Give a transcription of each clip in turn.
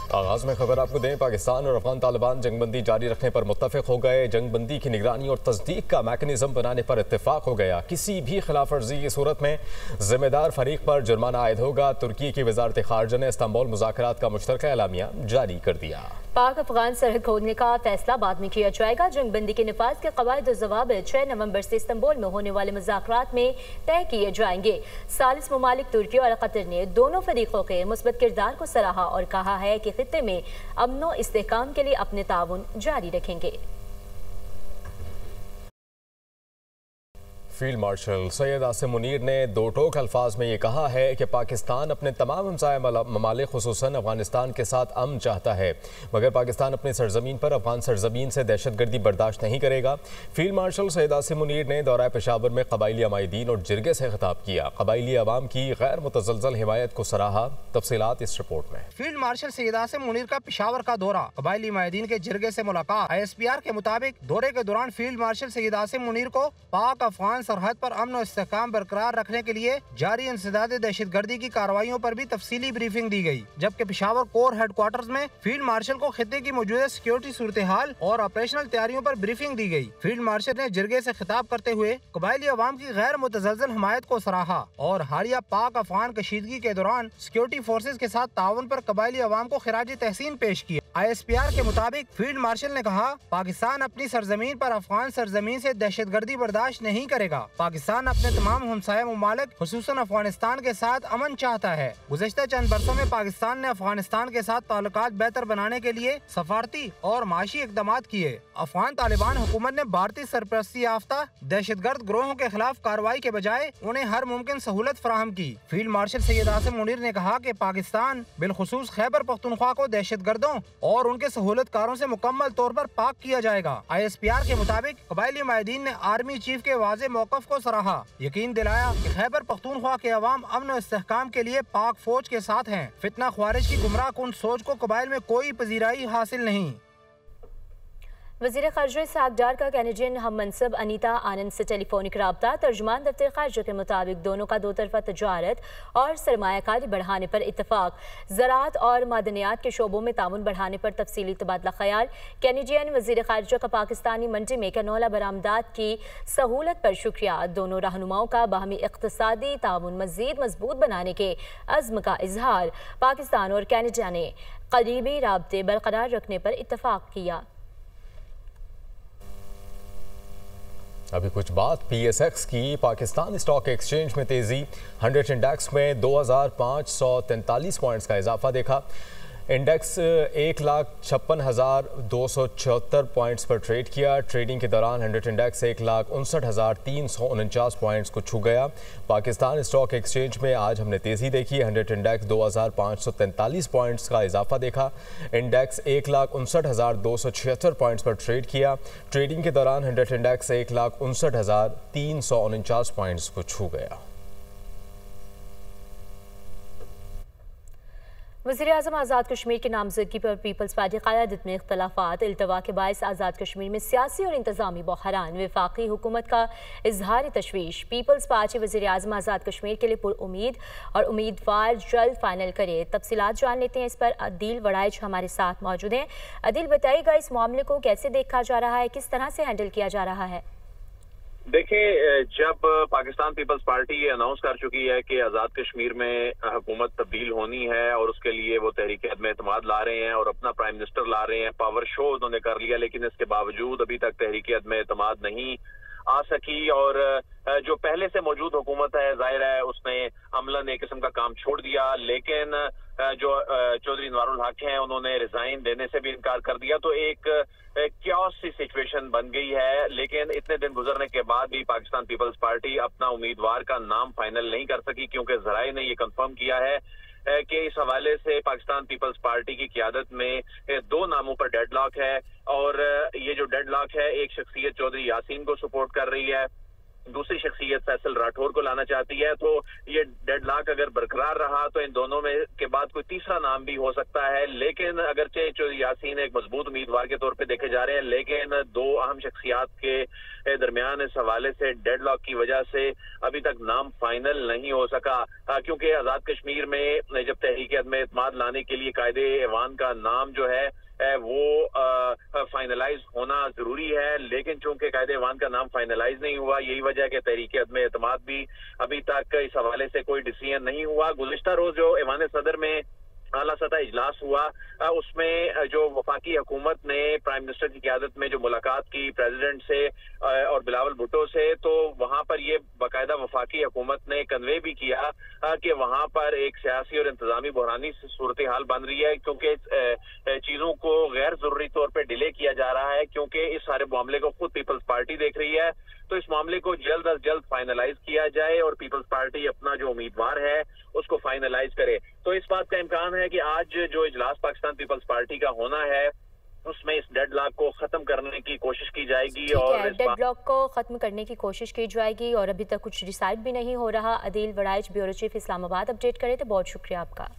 आगाज में खबर आपको दें, पाकिस्तान और अफगान तालिबान जंगबंदी जारी रखने पर मुत्तफिक हो गए। जंगबंदी की निगरानी और तस्दीक का मैकेनिज्म बनाने पर इत्तेफाक हो गया। किसी भी खिलाफ वर्जी की सूरत में जिम्मेदार फरीक पर जुर्माना आयद होगा। तुर्की की वजारत खारजा ने इस्तांबुल मुज़ाकरात का मुश्तरका एलामिया जारी कर दिया। पाक अफगान सरहद खोलने का फैसला बाद में किया जाएगा। जंगबंदी के निफाज के कवायद और ज़वाबित 6 नवंबर से इस्तांबुल में होने वाले मुज़ाकरात में तय किए जाएंगे। सालिस ममालिक तुर्की और कतर ने दोनों फरीकों के मुस्बत किरदार को सराहा और कहा है कि खित्ते में अमन और इस्तेहकाम के लिए अपने ताउन जारी रखेंगे। फील्ड मार्शल सैयद आसिम मुनीर ने दो टोक अल्फाज में ये कहा है कि पाकिस्तान अपने तमाम हमसाया ममालिक खुसूसन अफगानिस्तान के साथ अमन चाहता है, मगर पाकिस्तान अपनी सरजमीन पर अफगान सरजमीन से दहशतगर्दी बर्दाश्त नहीं करेगा। फील्ड मार्शल सैयद आसिम मुनीर ने दौरा पेशावर में कबायली अमायदीन और जिरगे से खिताब किया। कबायली अवाम की गैर मुतज़लज़ल हिमायत को सराहा। तफसीलात इस रिपोर्ट में। फील्ड मार्शल सैयद आसिम मुनीर का पेशावर का दौरा, कबायली अमायदीन के जिरगे से मुलाकात। ISPR के मुताबिक दौरे के दौरान फील्ड मार्शल सैयद आसिम मुनीर को पाक अफगान सरहद पर अमन और इस्तेहकाम बरकरार रखने के लिए जारी इंसदाद दहशतगर्दी की कार्रवाइयों पर भी तफसीली ब्रीफिंग दी गई। जबकि पेशावर कोर हेडक्वार्टर्स में फील्ड मार्शल को खित्ते की मौजूदा सिक्योरिटी सूरत हाल और ऑपरेशनल तैयारियों पर ब्रीफिंग दी गई। फील्ड मार्शल ने जिरगे से खिताब करते हुए कबायली अवाम की गैर मुतज़लज़ल हिमायत को सराहा और हालिया पाक अफगान कशीदगी के दौरान सिक्योरिटी फोर्सेज के साथ ताउन पर कबायली अवाम को खिराज तहसीन पेश किया। ISPR के मुताबिक फील्ड मार्शल ने कहा, पाकिस्तान अपनी सरजमीन पर अफगान सरजमीन से दहशतगर्दी बर्दाश्त नहीं करेगा। पाकिस्तान अपने तमाम हमसाया ममालिक खुसूसन अफगानिस्तान के साथ अमन चाहता है। गुज़श्ता चंद बरसों में पाकिस्तान ने अफगानिस्तान के साथ ताल्लुकात बेहतर बनाने के लिए सफारती और माशी इक़दामात किए। अफगान तालिबान हुकूमत ने भारतीय सरपरस्ती याफ्ता दहशतगर्द ग्रोहों के खिलाफ कार्रवाई के बजाय उन्हें हर मुमकिन सहूलत फराहम की। फील्ड मार्शल सैयद आसिम मुनीर ने कहा कि पाकिस्तान बिलखुसूस खैबर पख्तूनख्वा को दहशतगर्दों और उनके सहूलतकारों से मुकम्मल तौर पर पाक किया जाएगा। ISPR के मुताबिक कबायली माहिदीन ने आर्मी चीफ के वाज़े मौक़िफ़ को सराहा, यकीन दिलाया कि खैबर पख्तूनख्वा के अवाम अमन और इस्तेहकाम के लिए पाक फौज के साथ हैं। फितना ख्वारिज की गुमराह कुन सोच को कबाइल में कोई पजीराई हासिल नहीं। वज़ीर ख़ारजा इसहाक़ डार का कैनेडियन हम मनसब अनीता आनंद से टेलीफोनिक राब्ता। तर्जुमान दफ्तर ख़ारजा के मुताबिक दोनों का दो तरफ़ा तजारत और सरमायाकारी बढ़ाने पर इत्तफ़ाक़, ज़राअत और मादनियात के शोबों में ताउन बढ़ाने पर तफसीली तबादला ख्याल। कैनेडियन वज़ीर ख़ारजा का पाकिस्तानी मंडी में कैनोला बरामदात की सहूलत पर शुक्रिया। दोनों रहनुमाओं का बाहमी इक़्तिसादी ताउन मज़ीद मजबूत बनाने के अज़्म का इजहार। पाकिस्तान और कैनेडा ने क़रीबी राब्ते बरकरार रखने पर इत्तफ़ाक़ किया। अभी कुछ बात PSX की। पाकिस्तान स्टॉक एक्सचेंज में तेज़ी, 100 इंडेक्स में 2543 पॉइंट्स का इजाफा देखा। इंडेक्स 1,56,274 पॉइंट्स पर ट्रेड किया। ट्रेडिंग के दौरान 100 इंडेक्स 1,59,349 पॉइंट्स को छू गया। पाकिस्तान स्टॉक एक्सचेंज में आज हमने तेज़ी देखी। 100 इंडेक्स 2,543 पॉइंट्स का इजाफा देखा। इंडेक्स 1,59,276 पॉइंट्स पर ट्रेड किया। ट्रेडिंग के दौरान 100 इंडेक्स 1,59,349 पॉइंट्स को छू गया। वज़ीर-ए-आज़म आज़ाद कश्मीर की नामजदगी पर पीपल्स पार्टी क़यादत में इख्तलाफात, इल्तवा के बायस आज़ाद कश्मीर में सियासी और इंतज़ामी बहरान। वफाकी हुकूमत का इजहार तशवीश। पीपल्स पार्टी वज़ीर-ए-आज़म आज़ाद कश्मीर के लिए पुरउम्मीद और उम्मीदवार जल्द फाइनल करे। तफसीलात जान लेते हैं इस पर। अदील वड़ाइच हमारे साथ मौजूद हैं। अदील, बताइएगा इस मामले को कैसे देखा जा रहा है, किस तरह से हैंडल किया जा रहा है? देखिए, जब पाकिस्तान पीपल्स पार्टी ये अनाउंस कर चुकी है कि आज़ाद कश्मीर में हुकूमत तब्दील होनी है और उसके लिए वो तहरीक अदम एतमाद ला रहे हैं और अपना प्राइम मिनिस्टर ला रहे हैं, पावर शो उन्होंने कर लिया, लेकिन इसके बावजूद अभी तक तहरीक अदम एतमाद नहीं आ सकी। और जो पहले से मौजूद हुकूमत है, जाहिर है उसने अमलन एक किस्म का काम छोड़ दिया, लेकिन जो चौधरी अनवारुल हक हैं उन्होंने रिजाइन देने से भी इनकार कर दिया। तो एक क्यास सी सिचुएशन बन गई है। लेकिन इतने दिन गुजरने के बाद भी पाकिस्तान पीपल्स पार्टी अपना उम्मीदवार का नाम फाइनल नहीं कर सकी, क्योंकि ज़राए ने ये कंफर्म किया है कि इस हवाले से पाकिस्तान पीपल्स पार्टी की क़यादत में दो नामों पर डेडलॉक है। और ये जो डेडलॉक है, एक शख्सियत चौधरी यासीन को सपोर्ट कर रही है, दूसरी शख्सियत फैसल राठौर को लाना चाहती है। तो ये डेडलॉक अगर बरकरार रहा तो इन दोनों में के बाद कोई तीसरा नाम भी हो सकता है। लेकिन अगरचे जो यासीन एक मजबूत उम्मीदवार के तौर पे देखे जा रहे हैं, लेकिन दो अहम शख्सियात के दरमियान इस हवाले से डेडलॉक की वजह से अभी तक नाम फाइनल नहीं हो सका, क्योंकि आज़ाद कश्मीर में जब तहरीक अदम एतमाद लाने के लिए कायदे ऐवान का नाम जो है वो फाइनलाइज होना जरूरी है, लेकिन चूंकि कायदे ऐवान का नाम फाइनलाइज नहीं हुआ, यही वजह है कि तहरीक अदम एतमाद भी अभी तक इस हवाले से कोई डिसीजन नहीं हुआ। गुज़िश्ता रोज जो ऐवान सदर में आला सतह इजलास हुआ, उसमें जो वफाकी हुकूमत ने प्राइम मिनिस्टर की क़यादत में जो मुलाकात की प्रेसिडेंट से और बिलावल भुट्टो से, तो वहां पर ये बाकायदा वफाकी हुकूमत ने कन्वे भी किया कि वहां पर एक सियासी और इंतजामी बहरानी सूरत हाल बन रही है, क्योंकि चीजों को गैर जरूरी तौर पर डिले किया जा रहा है, क्योंकि इस सारे मामले को खुद पीपल्स पार्टी देख रही है। तो इस मामले को जल्द अज जल्द फाइनलाइज किया जाए और पीपल्स पार्टी अपना जो उम्मीदवार है उसको फाइनलाइज करे। तो इस बात का इम्कान है कि आज जो इजलास पाकिस्तान पीपल्स पार्टी का होना है उसमें इस डेडलॉक को खत्म करने की कोशिश की जाएगी और डेडलॉक को खत्म करने की कोशिश की जाएगी। और अभी तक कुछ डिसाइड भी नहीं हो रहा। Adeel Waraich, bureau chief Islamabad, update करे तो बहुत शुक्रिया आपका।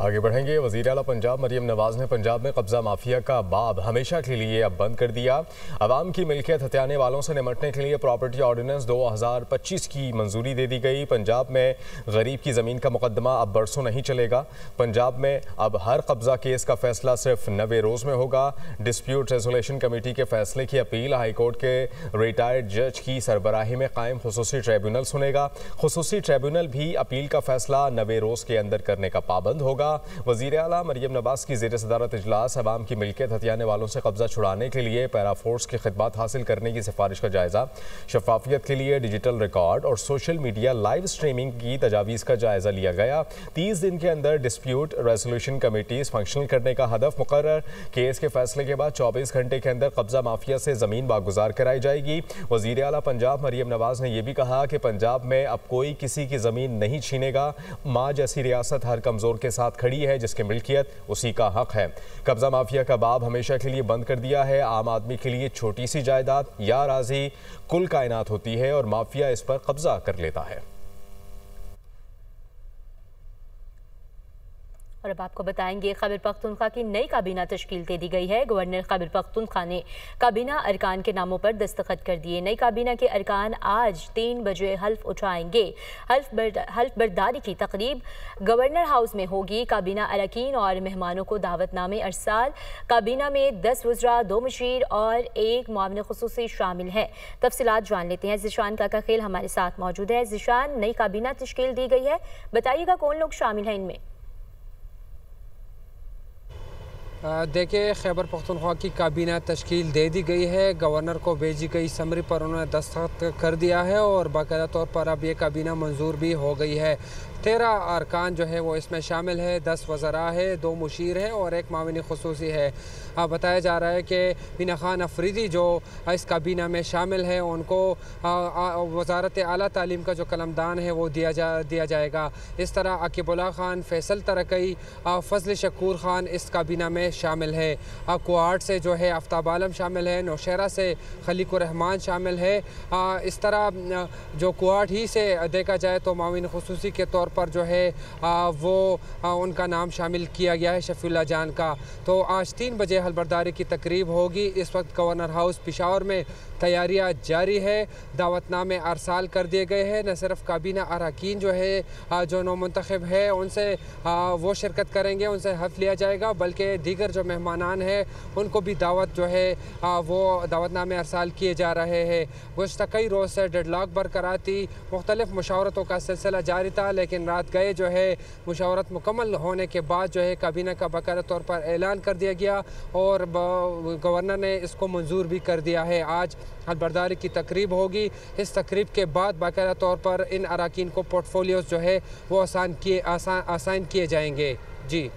आगे बढ़ेंगे। वज़ीर आला पंजाब मरियम नवाज ने पंजाब में कब्जा माफिया का बाब हमेशा के लिए अब बंद कर दिया। अवाम की मिल्कियत हथियाने वालों से निपटने के लिए प्रॉपर्टी ऑर्डिनेंस 2025 की मंजूरी दे दी गई। पंजाब में गरीब की ज़मीन का मुकदमा अब बरसों नहीं चलेगा। पंजाब में अब हर कब्जा केस का फैसला सिर्फ 90 रोज़ में होगा। डिस्प्यूट रेजोल्यूशन कमेटी के फैसले की अपील हाईकोर्ट के रिटायर्ड जज की सरबराही में कायम खुसूसी ट्रिब्यूनल सुनेगा। खुसूसी ट्रिब्यूनल भी अपील का फैसला 90 रोज़ के अंदर करने का पाबंद होगा। वज़ीर आला मरियम नवाज की ज़ेर सदारत इजलास अवाम की मिल्कियत हथियाने वालों से कब्जा छुड़ाने के लिए पैरा फोर्स की खिदमत हासिल करने की सिफारिश का जायज़ा, शफाफियत के लिए डिजिटल रिकॉर्ड और सोशल मीडिया लाइव स्ट्रीमिंग की तजावीज़ का जायज़ा लिया गया। 30 दिन के अंदर डिस्प्यूट रेजोल्यूशन कमेटीज़ फंक्शनल करने का हदफ मुकर्रर। केस के फैसले के बाद 24 घंटे के अंदर कब्जा माफिया से ज़मीन बागुजार कराई जाएगी। वज़ीर आला पंजाब मरियम नवाज ने यह भी कहा कि पंजाब में अब कोई किसी की ज़मीन नहीं छीनेगा। माँ जैसी रियासत हर कमज़ोर के साथ खड़ी है जिसकी मिल्कियत उसी का हक है। कब्जा माफिया का बाब हमेशा के लिए बंद कर दिया है। आम आदमी के लिए छोटी सी जायदाद या राजी कुल कायनात होती है और माफिया इस पर कब्जा कर लेता है। और अब आपको बताएंगे खैबर पख्तूनख्वा की नई काबीना तश्कील दे दी गई है। गवर्नर खैबर पख्तूनख्वा ने काबीना अरकान के नामों पर दस्तखत कर दिए। नई काबीना के अरकान आज 3 बजे हल्फ उठाएंगे। हल्फ बर्दारी की तकरीब गवर्नर हाउस में होगी। काबीना अरकान और मेहमानों को दावतनामे अरसाल। काबीना में 10 वज़रा, 2 मुशीर और 1 मुआविन खुसूसी शामिल है। तफसीलात जान लेते हैं। ज़िशान काका खेल हमारे साथ मौजूद है। ज़िशान, नई काबीना तश्कील दी गई है, बताइएगा कौन लोग शामिल हैं इनमें? देखिए, खैबर पख्तूनख्वा की काबीना तश्कील दे दी गई है। गवर्नर को भेजी गई समरी पर उन्होंने दस्तखत कर दिया है और बाकायदा तौर पर अब ये काबीना मंजूर भी हो गई है। 13 अरकान जो है वो इसमें शामिल है। 10 वज़रा है, 2 मुशीर है और 1 माविन खुसूसी है। बताया जा रहा है कि मीना खान अफरीदी जो इस काबीना में शामिल है उनको वज़ारत आला तालीम का जो कलमदान है वो दिया जाएगा। इस तरह अकीबुल्लाह खान, फैसल तरकई, फजल शकूर खान इस काबीना में शामिल है। कुआट से जो है आफ्ताब आलम शामिल है। नौशहरा से खलीकुर रहमान शामिल है। इस तरह जो कुआट ही से देखा जाए तो माविन खुसूसी के तौर पर जो है वो उनका नाम शामिल किया गया है, शफीउल्लाह जान का। तो आज 3 बजे हलबरदारी की तकरीब होगी। इस वक्त गवर्नर हाउस पेशावर में तैयारियां जारी है। दावतनामे अरसाल कर दिए गए हैं। न सिर्फ काबीना अरकान जो है जो नौमुंतखब है उनसे वो शिरकत करेंगे, उनसे हल्फ लिया जाएगा, बल्कि दीगर जो मेहमानान हैं उनको भी दावत जो है वो दावतनामे अरसाल किए जा रहे हैं। गुज़श्ता कई रोज़ से डेडलॉक बरकरार थी। मुख्तलिफ मुशावरतों का सिलसिला जारी था, लेकिन रात गए जो है मुशावरत मुकम्मल होने के बाद जो है काबीना का बाकायदा तौर पर ऐलान कर दिया गया और गवर्नर ने इसको मंजूर भी कर दिया है। आज हलबरदारी की तकरीब होगी। इस तकरीब के बाद बाकायदा तौर पर इन अरकान को पोर्टफोलियोज जो है वो आसान किए जाएंगे। जी।